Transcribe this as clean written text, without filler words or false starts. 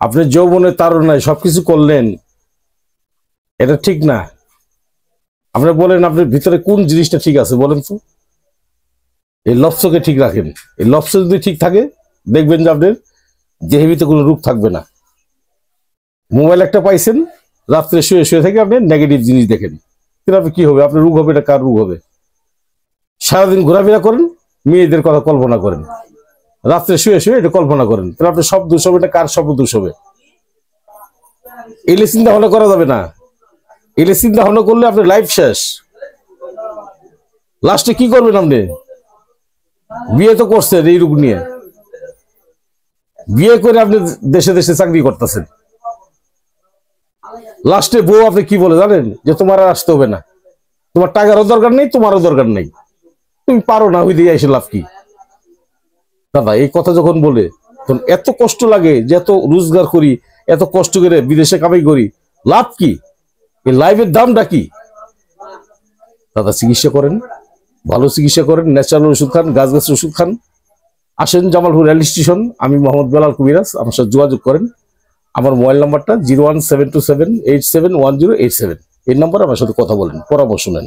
আপনি যৌবনের তাড়নায় সবকিছু করলেন, এটা ঠিক না। আপনি বলেন আপনার ভিতরে কোন জিনিসটা ঠিক আছে বলেন তো। এই লপ্সকে ঠিক রাখেন। এই লপ্স যদি ঠিক থাকে দেখবেন যে আপনার দেহের ভিতরে কোনো রোগ থাকবে না। মোবাইল একটা পাইছেন, রাত্রে শুয়ে শুয়ে থেকে আপনি নেগেটিভ জিনিস দেখেন, কিন্তু আপনি কি হবে? আপনার রোগ হবে, এটা কার রোগ হবে? সারাদিন ঘোরাফেরা করেন, মেয়েদের কথা কল্পনা করেন, রাত্রে শুয়ে শুয়ে এটা কল্পনা করেন, তাহলে আপনার সব দোষ হবে। এটা কার সব দোষ হবে? এলে চিন্তা ভাবনা করা যাবে না। এলে চিন্তা ভাবনা করলে আপনার লাইফ শেষ। লাস্টে কি করবেন আপনি? বিয়ে তো করছেন এই রোগ নিয়ে, বিয়ে করে আপনি দেশে দেশে চাকরি করতেছেন, লাস্টে বউ আপনি কি বলে জানেন? যে তোমার আর আসতে হবে না, তোমার টাকারও দরকার নেই, তোমারও দরকার নেই, তুমি পারো না, ওই দিয়ে এসে লাভ কি? দাদা এই কথা যখন বলে তখন এত কষ্ট লাগে যে এত রোজগার করি, এত কষ্ট করে বিদেশে কামাই করি, লাভ কি? এই লাইফের দামটা কি? দাদা চিকিৎসা করেন, ভালো চিকিৎসা করেন, ন্যাচারাল ওষুধ খান, গাছ গাছের ওষুধ খান। আসেন জামালপুর রেল স্টেশন, আমি মোহাম্মদ বেলাল কবিরাজ, আমার সাথে যোগাযোগ করেন। আমার মোবাইল নাম্বারটা 01727871087। এই নাম্বারে আমার সাথে কথা বলেন, পরামর্শ নেন।